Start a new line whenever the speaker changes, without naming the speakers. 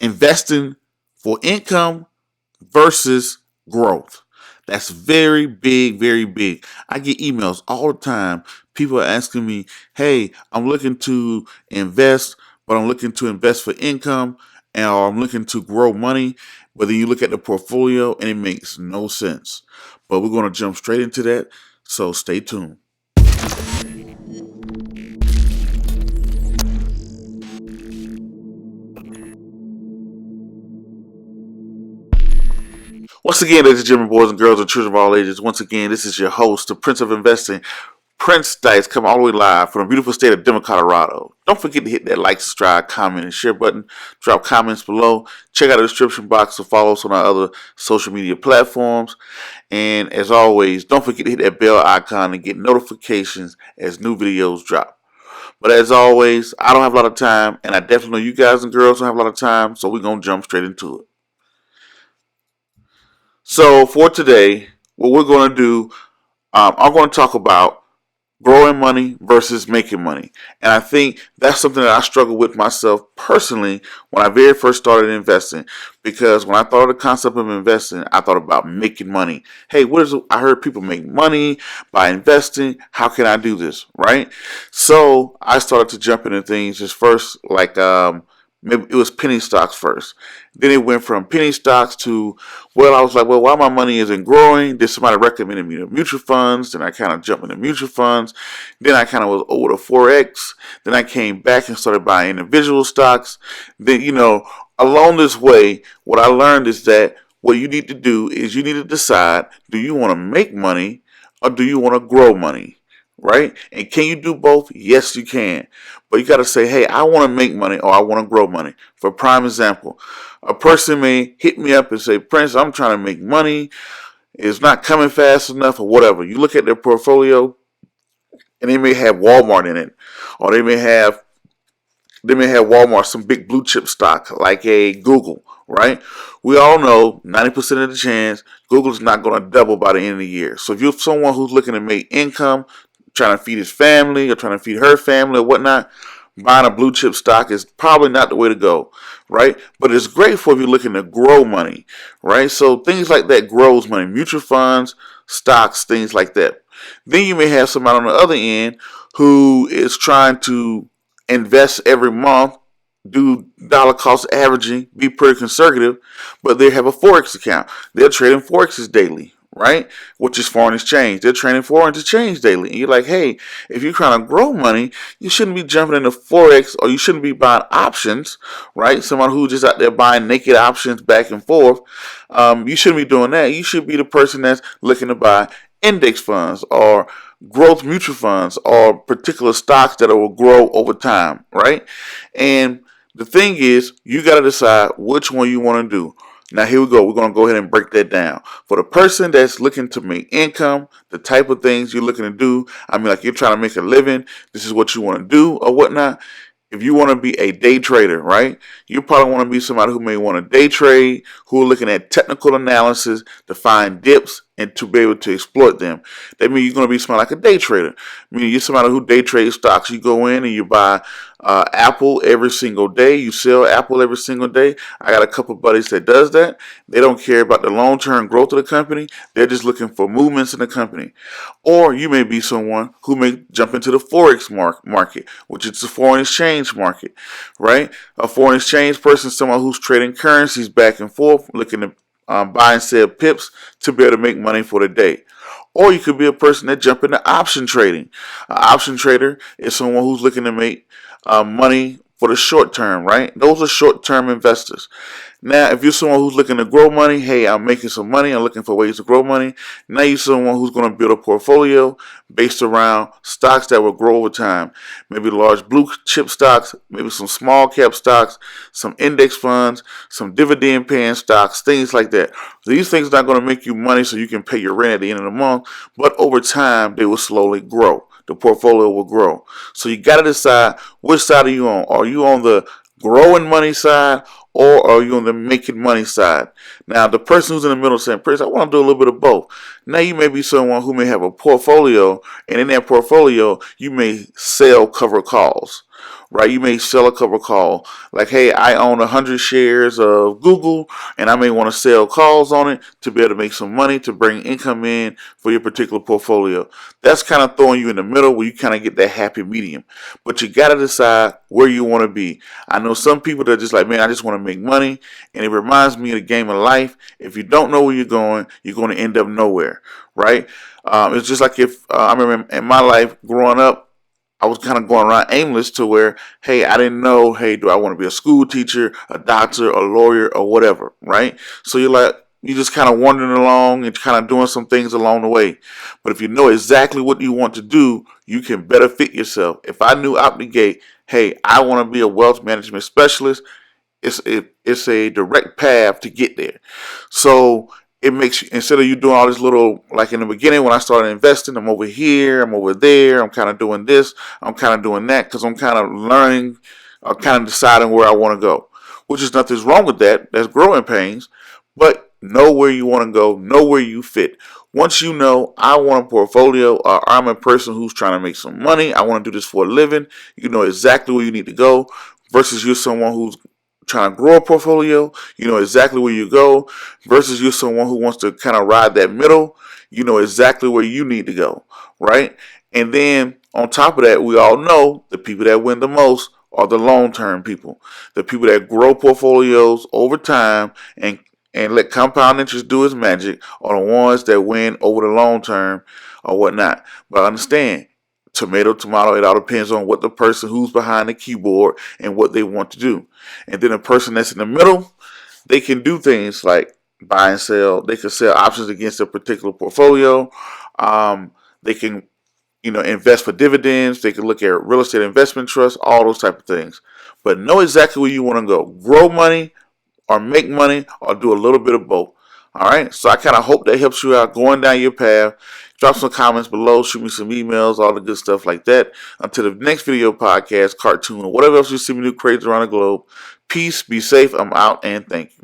investing for income versus growth. That's very big, very big. I get emails all the time. People are asking me, hey, I'm looking to invest, but I'm looking to invest for income and or I'm looking to grow money. But then you look at the portfolio and it makes no sense. But we're going to jump straight into that. So stay tuned. Once again, ladies and gentlemen, boys and girls, and children of all ages, once again, this is your host, the Prince of Investing, Prince Dykes, coming all the way live from the beautiful state of Denver, Colorado. Don't forget to hit that like, subscribe, comment, and share button. Drop comments below. Check out the description box to follow us on our other social media platforms. And as always, don't forget to hit that bell icon and get notifications as new videos drop. But as always, I don't have a lot of time, and I definitely know you guys and girls don't have a lot of time, so we're going to jump straight into it. So for today, what we're going to do, I'm going to talk about growing money versus making money. And I think that's something that I struggle with myself personally when I very first started investing. Because when I thought of the concept of investing, I thought about making money. Hey, I heard people make money by investing. How can I do this? Right? So I started to jump into things just first, like maybe it was penny stocks first. Then it went from penny stocks to, I was like, why my money isn't growing? Then somebody recommended me the mutual funds. Then I kind of jumped into mutual funds. Then I kind of was over to Forex. Then I came back and started buying individual stocks. Then, along this way, what I learned is that what you need to do is you need to decide, do you want to make money or do you want to grow money? Right? And can you do both? Yes, you can. But you got to say, hey, I want to make money or I want to grow money. For prime example, a person may hit me up and say, Prince, I'm trying to make money. It's not coming fast enough or whatever. You look at their portfolio and they may have Walmart in it, or they may have Walmart, some big blue chip stock like a Google, right? We all know 90% of the chance Google's not going to double by the end of the year. So if you're someone who's looking to make income, trying to feed his family or trying to feed her family or whatnot, buying a blue chip stock is probably not the way to go, right? But it's great for if you're looking to grow money, right? So things like that grows money, mutual funds, stocks, things like that. Then you may have somebody on the other end who is trying to invest every month, do dollar cost averaging, be pretty conservative, but they have a Forex account. They're trading Forexes daily, right? Which is foreign exchange. They're trading foreign exchange daily. And you're like, hey, if you're trying to grow money, you shouldn't be jumping into Forex or you shouldn't be buying options, right? Someone who's just out there buying naked options back and forth. You shouldn't be doing that. You should be the person that's looking to buy index funds or growth mutual funds or particular stocks that will grow over time, right? And the thing is, you got to decide which one you want to do. Now, here we go. We're going to go ahead and break that down. For the person that's looking to make income, the type of things you're looking to do, like you're trying to make a living, this is what you want to do or whatnot. If you want to be a day trader, right, you probably want to be somebody who may want to day trade, who are looking at technical analysis to find dips and to be able to exploit them. That means you're going to be somebody like a day trader. Meaning you're somebody who day trades stocks. You go in and you buy Apple every single day. You sell Apple every single day. I got a couple buddies that does that. They don't care about the long-term growth of the company. They're just looking for movements in the company. Or you may be someone who may jump into the Forex market, which is the foreign exchange market, right? A foreign exchange person is someone who's trading currencies back and forth, looking to buy and sell pips to be able to make money for the day. Or you could be a person that jump into option trading. An option trader is someone who's looking to make money for the short term, right? Those are short-term investors. Now, if you're someone who's looking to grow money, hey, I'm making some money, I'm looking for ways to grow money. Now you're someone who's going to build a portfolio based around stocks that will grow over time. Maybe large blue chip stocks, maybe some small cap stocks, some index funds, some dividend paying stocks, things like that. These things are not going to make you money so you can pay your rent at the end of the month, but over time they will slowly grow. The portfolio will grow. So you got to decide which side are you on. Are you on the growing money side or are you on the making money side? Now, the person who's in the middle saying, Prince, I want to do a little bit of both. Now, you may be someone who may have a portfolio, and in that portfolio, you may sell cover calls, right? You may sell a cover call. Like, hey, I own 100 shares of Google, and I may want to sell calls on it to be able to make some money to bring income in for your particular portfolio. That's kind of throwing you in the middle where you kind of get that happy medium. But you got to decide where you want to be. I know some people that are just like, man, I just want to make money. And it reminds me of the game of life. If you don't know where you're going to end up nowhere, right? It's just like if I remember in my life growing up, I was kind of going around aimless to where, hey, I didn't know, hey, do I want to be a school teacher, a doctor, a lawyer, or whatever, right? So you're just kind of wandering along and kind of doing some things along the way. But if you know exactly what you want to do, you can better fit yourself. If I knew out the gate, hey, I want to be a wealth management specialist, it's a direct path to get there. So it makes you, instead of you doing all this little, like in the beginning when I started investing, I'm over here, I'm over there, I'm kind of doing this, I'm kind of doing that, because I'm kind of learning, kind of deciding where I want to go. Which is nothing's wrong with that. That's growing pains, but know where you want to go, know where you fit. Once you know, I want a portfolio, or I'm a person who's trying to make some money, I want to do this for a living, you know exactly where you need to go, versus you're someone who's trying to grow a portfolio, you know exactly where you go, versus you're someone who wants to kind of ride that middle, you know exactly where you need to go, right? And then on top of that, we all know the people that win the most are the long-term people, the people that grow portfolios over time and let compound interest do its magic are the ones that win over the long term or whatnot. But understand, tomato, tomato, it all depends on what the person who's behind the keyboard and what they want to do. And then the person that's in the middle, they can do things like buy and sell. They can sell options against a particular portfolio. They can, invest for dividends. They can look at real estate investment trusts, all those type of things. But know exactly where you want to go. Grow money or make money or do a little bit of both. All right. So I kind of hope that helps you out going down your path. Drop some comments below, shoot me some emails, all the good stuff like that. Until the next video, podcast, cartoon, or whatever else you see me do crazy around the globe. Peace, be safe. I'm out, and thank you.